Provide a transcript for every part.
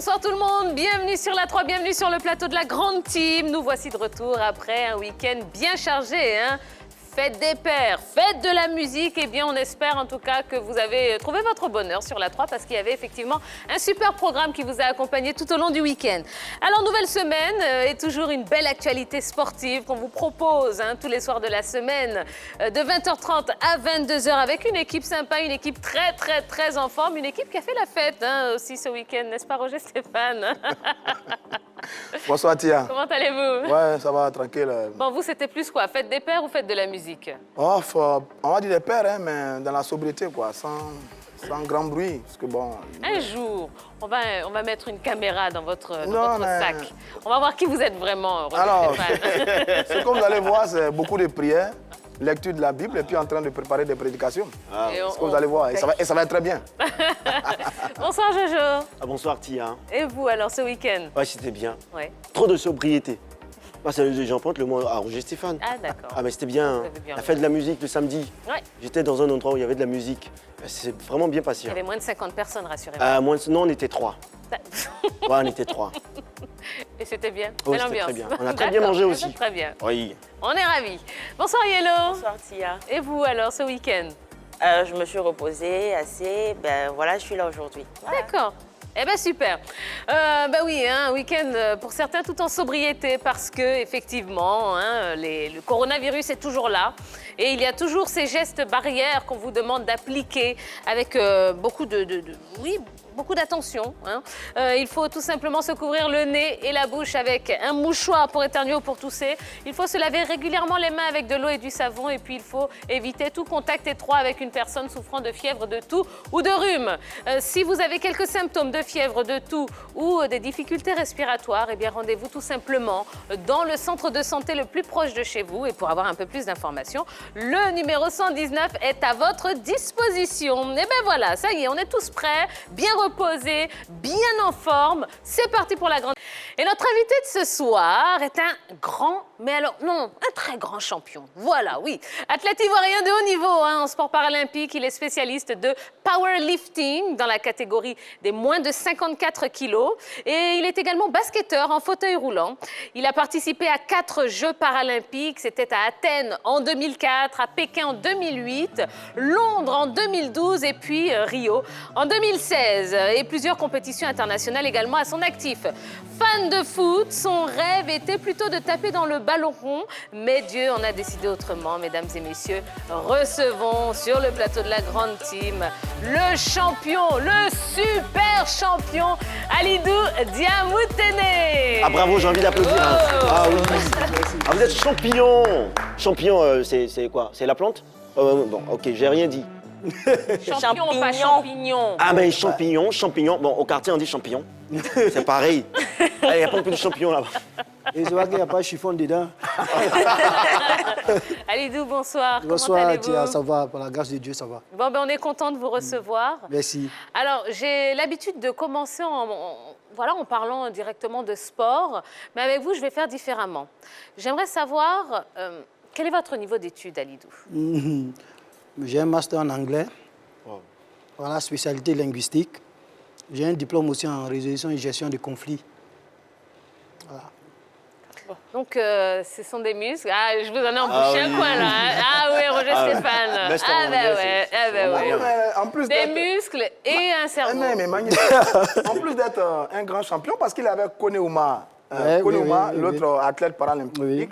Bonsoir tout le monde, bienvenue sur la 3, bienvenue sur le plateau de la grande team. Nous voici de retour après un week-end bien chargé, hein. Fête des pères, fête de la musique, et bien on espère en tout cas que vous avez trouvé votre bonheur sur la 3 parce qu'il y avait effectivement un super programme qui vous a accompagné tout au long du week-end. Alors nouvelle semaine et toujours une belle actualité sportive qu'on vous propose tous les soirs de la semaine de 20h30 à 22h avec une équipe sympa, une équipe très en forme, une équipe qui a fait la fête aussi ce week-end, n'est-ce pas Roger Stéphane? Bonsoir Tia. Comment allez-vous? Ouais, ça va, tranquille. Bon, vous, c'était plus quoi? Fête des pères ou fête de la musique? Oh, on va dire des pères, hein, mais dans la sobriété, quoi, sans grand bruit. Parce que bon... Un jour, on va mettre une caméra dans votre mais... sac. On va voir qui vous êtes vraiment, Roger Alors, Stéphane. ce que vous allez voir, c'est beaucoup de prières, lecture de la Bible et puis en train de préparer des prédications. C'est ce que vous allez voir. Et ça va être très bien. Bonsoir Jojo. Ah, bonsoir Tia. Et vous alors ce week-end? Ouais, c'était bien. Ouais. Trop de sobriété. Bah, j'emprunte le mot à Roger Stéphane. Ah d'accord. Ah mais c'était bien. Bien la fête de la musique le samedi. Ouais. J'étais dans un endroit où il y avait de la musique. C'est vraiment bien passé. Il y avait moins de 50 personnes, rassurez-moi. Non, on était 3. Ouais, on était 3. Et c'était bien? Oui, Belle c'était ambiance. très bien. On a très bien mangé aussi. Très bien. Oui. On est ravis. Bonsoir Yellow. Bonsoir Tia. Et vous alors ce week-end? Je me suis reposée assez, voilà, je suis là aujourd'hui. Voilà. D'accord. Eh bien, super. Oui, un week-end pour certains tout en sobriété parce que effectivement, le coronavirus est toujours là et il y a toujours ces gestes barrières qu'on vous demande d'appliquer avec beaucoup d'attention. Il faut tout simplement se couvrir le nez et la bouche avec un mouchoir pour éternuer ou pour tousser. Il faut se laver régulièrement les mains avec de l'eau et du savon et puis il faut éviter tout contact étroit avec une personne souffrant de fièvre, de toux ou de rhume. Si vous avez quelques symptômes de fièvre, de toux ou des difficultés respiratoires, eh bien rendez-vous tout simplement dans le centre de santé le plus proche de chez vous. Et pour avoir un peu plus d'informations, le numéro 119 est à votre disposition. Et bien voilà, ça y est, on est tous prêts, bien reposés, bien en forme. C'est parti pour la grande... Et notre invité de ce soir est un grand, mais alors non, un très grand champion. Voilà, oui. Athlète ivoirien de haut niveau en sport paralympique, il est spécialiste de powerlifting dans la catégorie des moins de 54 kilos. Et il est également basketteur en fauteuil roulant. Il a participé à 4 Jeux paralympiques. C'était à Athènes en 2004, à Pékin en 2008, Londres en 2012 et puis Rio en 2016. Et plusieurs compétitions internationales également à son actif. Fan de foot, son rêve était plutôt de taper dans le ballon rond, mais Dieu en a décidé autrement, mesdames et messieurs. Recevons sur le plateau de la grande team le champion, le super champion, Alidou Diamoutene. Ah bravo, j'ai envie d'applaudir. Ah oui. Ah, vous êtes champignon. Champignon, c'est quoi? C'est la plante? Bon, ok, j'ai rien dit. Champion, pas champignon. Ah ben champignon. Bon, au quartier on dit champignon. C'est pareil. Il n'y a pas beaucoup de champignons là-bas. Et je vois qu'il n'y a pas de chiffon dedans. Alidou, bonsoir. Bonsoir, Comment allez-vous? Tia, ça va, par la grâce de Dieu, ça va. Bon, on est content de vous recevoir. Merci. Alors, j'ai l'habitude de commencer en parlant directement de sport, mais avec vous, je vais faire différemment. J'aimerais savoir, quel est votre niveau d'études, Alidou? J'ai un master en anglais, voilà, spécialité linguistique. J'ai un diplôme aussi en résolution et gestion de conflits. Voilà. Donc, ce sont des muscles. Ah, je vous en ai embouché un coin, là. Ah oui, Roger Stéphane. Ah ben ouais. En plus des muscles et un cerveau. Mais magnifique. En plus d'être un grand champion, parce qu'il avait Koneuma, l'autre athlète paralympique. Oui.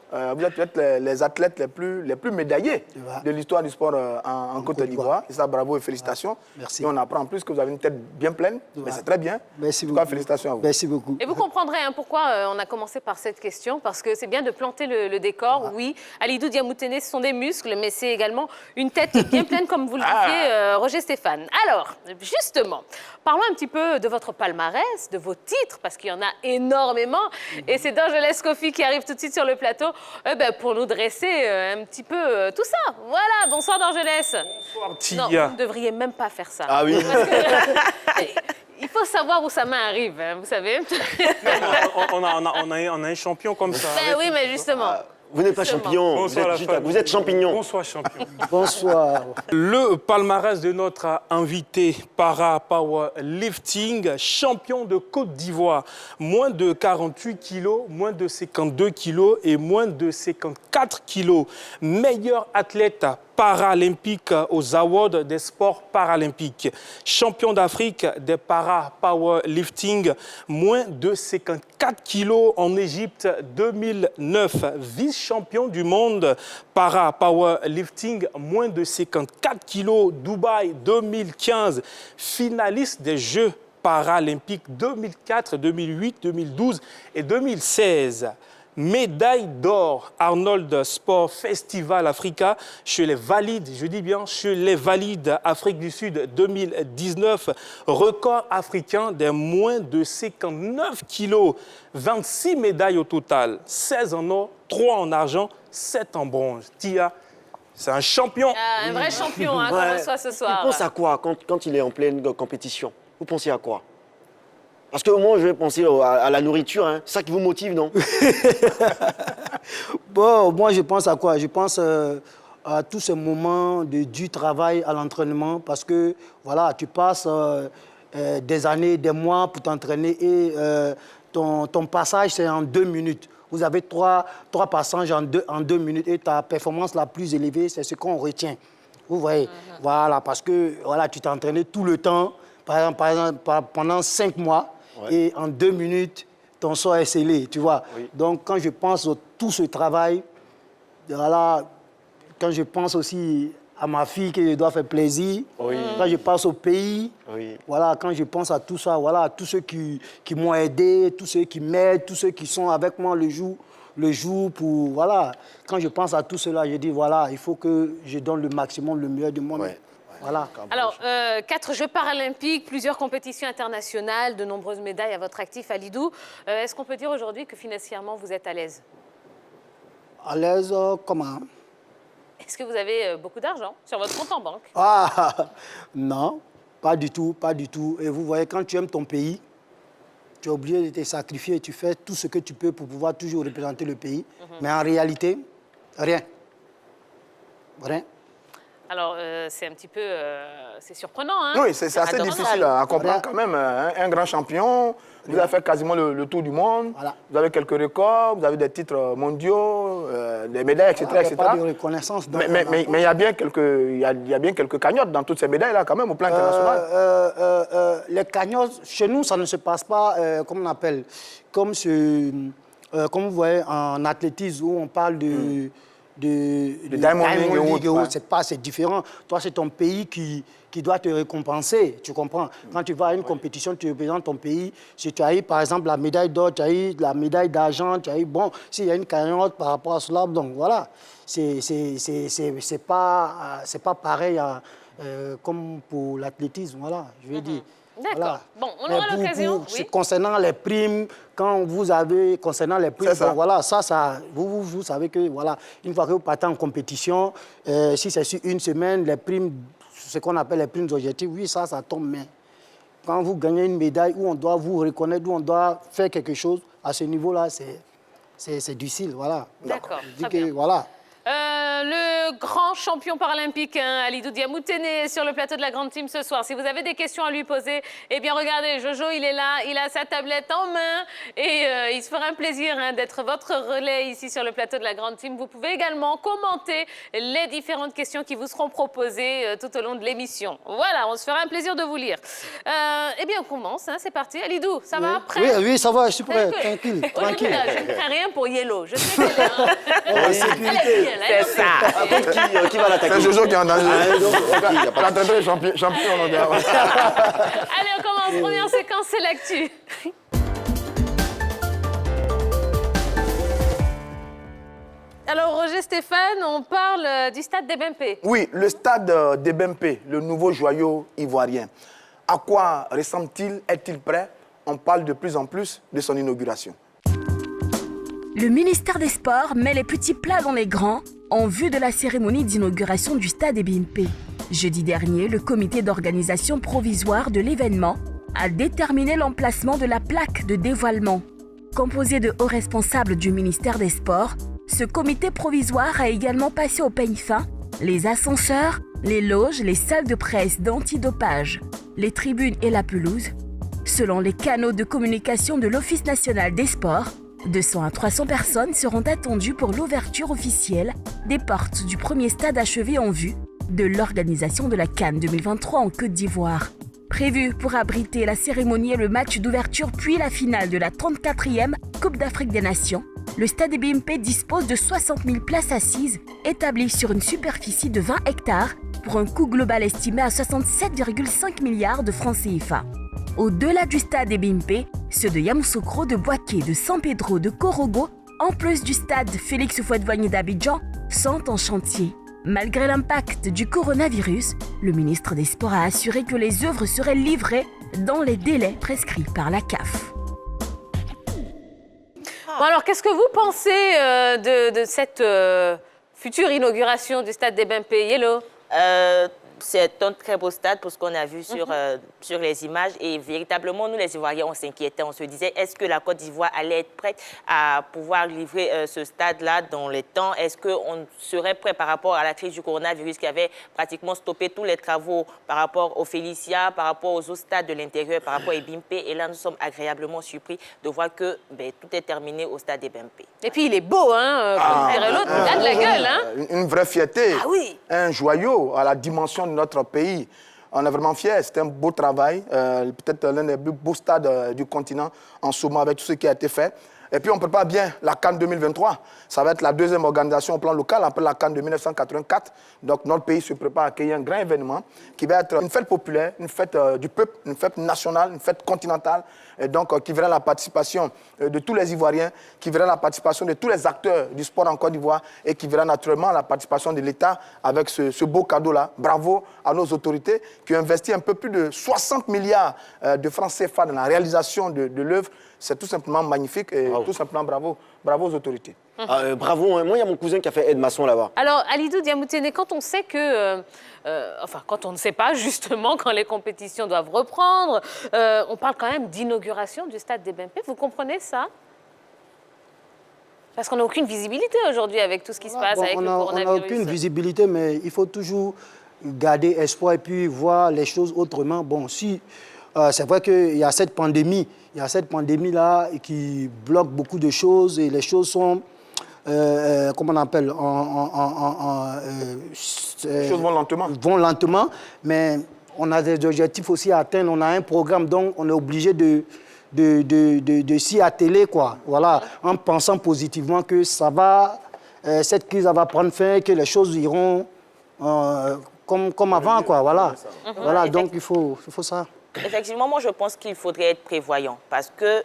Vous êtes peut-être les athlètes les plus médaillés de l'histoire du sport en Côte d'Ivoire. Et ça, bravo et félicitations. Merci. Et on apprend en plus que vous avez une tête bien pleine. Mais c'est très bien. Merci en tout cas, beaucoup. félicitations à vous. Merci beaucoup. Et vous comprendrez pourquoi on a commencé par cette question, parce que c'est bien de planter le décor. Oui, Alidou Diamoutene, ce sont des muscles, mais c'est également une tête bien pleine, comme vous le disiez, Roger Stéphane. Alors, justement, parlons un petit peu de votre palmarès, de vos titres, parce qu'il y en a énormément. Et c'est D'Angeles Kofi qui arrive tout de suite sur le plateau pour nous dresser un petit peu tout ça. Voilà, bonsoir D'Angeles. Bonsoir Tia. Non, vous ne devriez même pas faire ça. Ah oui. Parce que, il faut savoir où sa main arrive, vous savez. On a un champion comme ça. Ben oui, mais justement. Vous n'êtes pas champion, Bonsoir, vous êtes champignon. Bonsoir, champion. Bonsoir. Le palmarès de notre invité para-powerlifting, champion de Côte d'Ivoire. Moins de 48 kilos, moins de 52 kilos et moins de 54 kilos. Meilleur athlète paralympique aux Awards des sports paralympiques. Champion d'Afrique des para-powerlifting, moins de 54 kilos en Égypte 2009. Vice-champion du monde para-powerlifting, moins de 54 kilos, Dubaï 2015. Finaliste des Jeux paralympiques 2004, 2008, 2012 et 2016. Médaille d'or Arnold Sport Festival Africa chez les valides, je dis bien chez les valides Afrique du Sud 2019. Record africain des moins de 59 kilos. 26 médailles au total, 16 en or, 3 en argent, 7 en bronze. Tia, c'est un champion. Un vrai champion, hein, qu'on reçoit ce soir. Il pense à quoi quand il est en pleine compétition? Vous pensez à quoi? Parce que moi, je vais penser à la nourriture, hein. C'est ça qui vous motive, non? Bon, moi, je pense à quoi? Je pense à tous ces moments de dur travail à l'entraînement parce que, voilà, tu passes des années, des mois pour t'entraîner et ton passage, c'est en 2 minutes. Vous avez trois passages en deux minutes et ta performance la plus élevée, c'est ce qu'on retient. Vous voyez? Voilà, parce que voilà, tu t'es entraîné tout le temps, par exemple pendant 5 mois. Ouais. Et en 2 minutes, ton sort est scellé, tu vois. Oui. Donc, quand je pense à tout ce travail, voilà, quand je pense aussi à ma fille que je dois faire plaisir, oui. Quand je pense au pays, oui. Voilà, quand je pense à tout ça, voilà, tous ceux qui m'ont aidé, tous ceux qui m'aident, tous ceux qui sont avec moi le jour pour, voilà. Quand je pense à tout cela, je dis, voilà, il faut que je donne le maximum, le meilleur de moi-même. Ouais. Voilà. Alors, 4 Jeux paralympiques, plusieurs compétitions internationales, de nombreuses médailles à votre actif, Alidou. Est-ce qu'on peut dire aujourd'hui que financièrement, vous êtes à l'aise? À l'aise comment? Est-ce que vous avez beaucoup d'argent sur votre compte en banque? Ah, non, pas du tout, pas du tout. Et vous voyez, quand tu aimes ton pays, tu es obligé de te sacrifier et tu fais tout ce que tu peux pour pouvoir toujours représenter le pays. Mais en réalité, rien. Rien. Alors, c'est un petit peu... c'est surprenant, hein? Oui, c'est assez difficile à comprendre quand même. Un grand champion, vous avez fait quasiment le tour du monde, voilà. Vous avez quelques records, vous avez des titres mondiaux, des médailles, etc. Voilà, pas de reconnaissance. Mais il y a bien quelques cagnottes dans toutes ces médailles-là, quand même, au plan international. Les cagnottes, chez nous, ça ne se passe pas, comme on appelle, comme vous voyez en athlétisme, où on parle de Diamond League, c'est différent. Toi, c'est ton pays qui doit te récompenser, tu comprends? Quand tu vas à une compétition, tu représentes ton pays. Si tu as eu, par exemple, la médaille d'or, tu as eu la médaille d'argent, tu as eu, bon, s'il y a une cagnotte par rapport à cela, donc voilà. C'est pas pareil comme pour l'athlétisme, voilà, je veux dire. D'accord. Voilà. Bon, on aura l'occasion. Oui. Concernant les primes, concernant les primes, bon, voilà, vous savez que, voilà, une fois que vous partez en compétition, si c'est sur une semaine, les primes, ce qu'on appelle les primes objectives, oui, ça tombe, mais quand vous gagnez une médaille où on doit vous reconnaître, où on doit faire quelque chose, à ce niveau-là, c'est difficile, voilà. D'accord, très bien. Voilà. Le grand champion paralympique, hein, Alidou Diamoutene, sur le plateau de la Grande Team ce soir. Si vous avez des questions à lui poser, eh bien regardez, Jojo, il est là, il a sa tablette en main et il se fera un plaisir d'être votre relais ici sur le plateau de la Grande Team. Vous pouvez également commenter les différentes questions qui vous seront proposées tout au long de l'émission. Voilà, on se fera un plaisir de vous lire. Eh bien, on commence, hein, c'est parti. Alidou, ça va prêt? Oui, ça va, je suis prêt, tranquille. Je ne ferai rien pour Yellow, je sais qu'elle est là. Sécurité. C'est ça. Qui va l'attaquer? C'est Jojo qui est en danger. L'entraîneur champion. Allez, on commence. Première séquence, c'est l'actu. Alors, Roger Stéphane, on parle du stade d'Ebempe. Oui, le stade d'Ebempe, le nouveau joyau ivoirien. À quoi ressemble-t-il? Est-il prêt? On parle de plus en plus de son inauguration. Le ministère des Sports met les petits plats dans les grands en vue de la cérémonie d'inauguration du stade Ebempe. Jeudi dernier, le comité d'organisation provisoire de l'événement a déterminé l'emplacement de la plaque de dévoilement. Composée de hauts responsables du ministère des Sports, Ce comité provisoire a également passé au peigne fin les ascenseurs, les loges, les salles de presse d'antidopage, les tribunes et la pelouse. Selon les canaux de communication de l'Office national des sports, 200 à 300 personnes seront attendues pour l'ouverture officielle des portes du premier stade achevé en vue de l'organisation de la CAN 2023 en Côte d'Ivoire. Prévu pour abriter la cérémonie et le match d'ouverture puis la finale de la 34e Coupe d'Afrique des Nations, le stade BMP dispose de 60 000 places assises établies sur une superficie de 20 hectares pour un coût global estimé à 67,5 milliards de francs CFA. Au-delà du stade BMP, ceux de Yamoussoukro, de Bouaké, de San Pedro, de Korogo, en plus du stade Félix Houphouët-Boigny d'Abidjan, sont en chantier. Malgré l'impact du coronavirus, le ministre des Sports a assuré que les œuvres seraient livrées dans les délais prescrits par la CAF. Bon, alors, qu'est-ce que vous pensez de cette future inauguration du stade des BMP? Yellow? C'est un très beau stade pour ce qu'on a vu sur les images. Et véritablement, nous, les Ivoiriens, on s'inquiétait. On se disait, est-ce que la Côte d'Ivoire allait être prête à pouvoir livrer ce stade-là dans les temps? Est-ce qu'on serait prêt par rapport à la crise du coronavirus qui avait pratiquement stoppé tous les travaux par rapport au Félicia, par rapport aux autres stades de l'intérieur, par rapport à BMP? Et là, nous sommes agréablement surpris de voir que tout est terminé au stade des BMP. Et puis, il est beau, hein? L'autre, il a de la gueule, hein? Une vraie fierté. Ah oui. Un joyau à la dimension de notre pays. On est vraiment fiers. C'est un beau travail. Peut-être l'un des plus beaux stades du continent en ce moment avec tout ce qui a été fait. Et puis, on prépare bien la CAN 2023. Ça va être la deuxième organisation au plan local, après la CAN de 1984. Donc, notre pays se prépare à accueillir un grand événement qui va être une fête populaire, une fête du peuple, une fête nationale, une fête continentale. Et donc, qui verra la participation de tous les Ivoiriens, qui verra la participation de tous les acteurs du sport en Côte d'Ivoire et qui verra naturellement la participation de l'État avec ce beau cadeau-là. Bravo à nos autorités qui ont investi un peu plus de 60 milliards de francs CFA dans la réalisation de l'œuvre. C'est tout simplement magnifique et tout simplement bravo. Bravo aux autorités. Bravo, hein. Moi, il y a mon cousin qui a fait aide-maçon là-bas. Alors, Alidou Diamoutene, quand on sait que... quand on ne sait pas, justement, quand les compétitions doivent reprendre, on parle quand même d'inauguration du stade des BMP. Vous comprenez ça? Parce qu'on n'a aucune visibilité aujourd'hui avec tout ce qui se passe avec le coronavirus. On n'a aucune visibilité, mais il faut toujours garder espoir et puis voir les choses autrement. Bon, si... c'est vrai qu'il y a cette pandémie, là qui bloque beaucoup de choses et les choses sont, comment on appelle, les choses vont lentement. Vont lentement, mais on a des objectifs aussi à atteindre, on a un programme, donc on est obligé de s'y atteler, quoi. Voilà, en pensant positivement que ça va, cette crise va prendre fin, que les choses iront comme avant, quoi. Voilà, voilà, donc il faut ça. Effectivement, moi, je pense qu'il faudrait être prévoyant parce que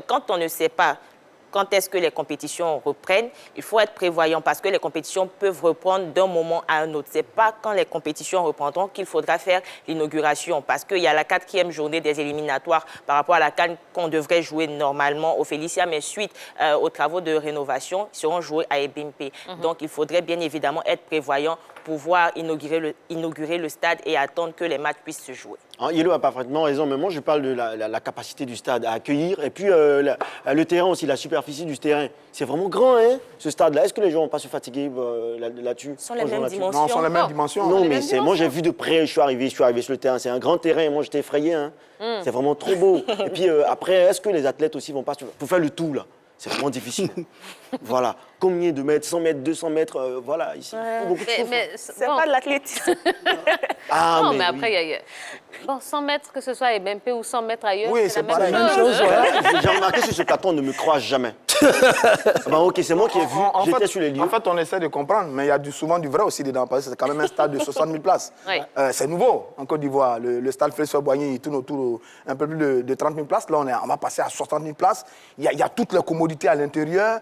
quand on ne sait pas quand est-ce que les compétitions reprennent, il faut être prévoyant parce que les compétitions peuvent reprendre d'un moment à un autre. Ce n'est pas quand les compétitions reprendront qu'il faudra faire l'inauguration parce qu'il y a la 4e journée des éliminatoires par rapport à la CAN qu'on devrait jouer normalement au Félicia, mais suite aux travaux de rénovation, ils seront joués à BMP. Donc, il faudrait bien évidemment être prévoyant pour pouvoir inaugurer le stade et attendre que les matchs puissent se jouer. Yellow a parfaitement raison, mais moi je parle de la capacité du stade à accueillir et puis le terrain aussi, la superficie du terrain. C'est vraiment grand, hein, ce stade-là. Est-ce que les gens vont pas se fatiguer là-dessus? Ce sont les mêmes dimensions. Non, ce sont les mêmes dimensions. Non, mais moi j'ai vu de près, je suis arrivé sur le terrain. C'est un grand terrain, moi j'étais effrayé. Hein. C'est vraiment trop beau. Et puis après, est-ce que les athlètes aussi vont pas pour faire le tout là? C'est vraiment difficile. Voilà. Combien de mètres? 100 mètres, 200 mètres, voilà, ici. Mais c'est pas de l'athlétisme. Non, mais après, il y a... Bon, 100 mètres, que ce soit à BMP ou 100 mètres ailleurs, oui, c'est la même chose. J'ai remarqué sur ce plateau, on ne me croit jamais. Ok, c'est moi qui ai vu, j'étais sur les lieux. En fait, on essaie de comprendre, mais il y a souvent du vrai aussi dedans, parce que c'est quand même un stade de 60 000 places. Oui. C'est nouveau en Côte d'Ivoire. Le stade Félix Houphouët-Boigny, il tourne autour un peu plus de 30 000 places. Là, on va passer à 60 000 places. Il y a toutes les commodités à l'intérieur,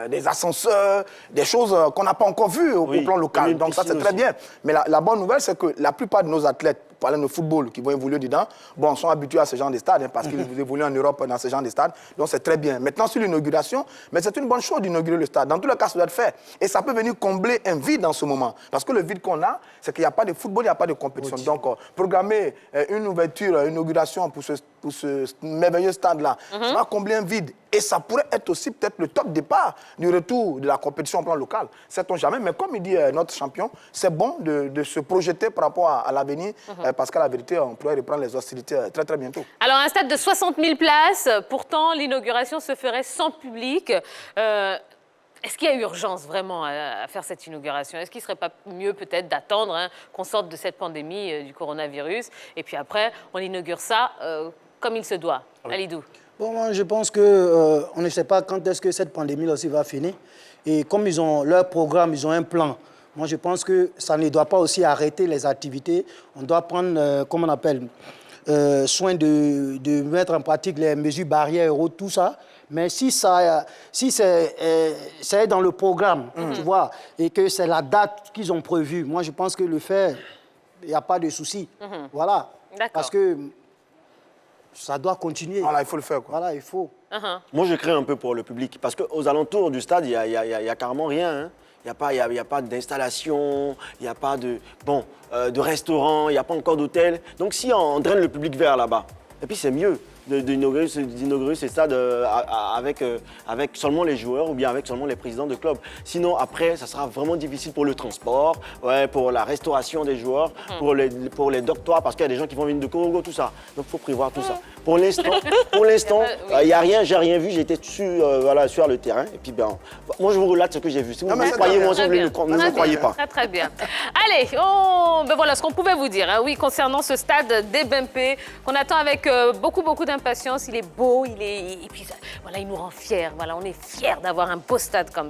des ascenseurs, des choses qu'on n'a pas encore vues au plan local. Donc ça, c'est très bien. Mais la bonne nouvelle, c'est que la plupart de nos athlètes, parlant de football, qui vont évoluer dedans, bon, sont habitués à ce genre de stade, hein, parce qu'ils évoluent en Europe dans ce genre de stade. Donc c'est très bien. Maintenant, sur l'inauguration, mais c'est une bonne chose d'inaugurer le stade. Dans tous les cas, ça doit être fait. Et ça peut venir combler un vide en ce moment. Parce que le vide qu'on a, c'est qu'il n'y a pas de football, il n'y a pas de compétition. Donc, programmer une ouverture, une inauguration pour ce merveilleux stade-là, ça va combler un vide. Et ça pourrait être aussi peut-être le top départ du retour de la compétition au plan local. Sait-on jamais. Mais comme il dit notre champion, c'est bon de se projeter par rapport à l'avenir, parce qu'à la vérité, on pourrait reprendre les hostilités très, très bientôt. Alors, un stade de 60 000 places, pourtant, l'inauguration se ferait sans public. Est-ce qu'il y a urgence vraiment à faire cette inauguration? Est-ce qu'il ne serait pas mieux peut-être d'attendre qu'on sorte de cette pandémie du coronavirus et puis après, on inaugure ça comme il se doit? Alidou. Bon, moi, je pense qu'on ne sait pas quand est-ce que cette pandémie aussi va finir. Et comme ils ont leur programme, ils ont un plan. Moi, je pense que ça ne doit pas aussi arrêter les activités. On doit prendre, comment on appelle, soin de mettre en pratique les mesures barrières, tout ça. Mais si c'est dans le programme, tu vois, et que c'est la date qu'ils ont prévue, moi, je pense que le faire, il n'y a pas de souci. Voilà. Parce que ça doit continuer. Voilà, il faut le faire, quoi. Voilà, il faut. Moi, je crains un peu pour le public. Parce qu'aux alentours du stade, il n'y a carrément rien. Hein. Il n'y a pas d'installation, il n'y a pas de restaurant, il n'y a pas encore d'hôtel. Donc, si on draine le public vers là-bas, et puis c'est mieux d'inaugurer ce stade avec seulement les joueurs ou bien avec seulement les présidents de club. Sinon, après, ça sera vraiment difficile pour le transport, pour la restauration des joueurs, pour les dortoirs, parce qu'il y a des gens qui vont venir de Korogo, tout ça. Donc, il faut prévoir tout ça. Pour l'instant, il n'y a rien, j'ai rien vu, j'étais sur le terrain. Et puis, moi, je vous relate ce que j'ai vu. Si vous me croyez, moi, ne me croyez pas. Très, très bien. Allez, voilà ce qu'on pouvait vous dire, oui, concernant ce stade d'Ebimpe, qu'on attend avec beaucoup d'impatience. Il est beau, et puis, voilà, il nous rend fiers. Voilà, on est fiers d'avoir un beau stade comme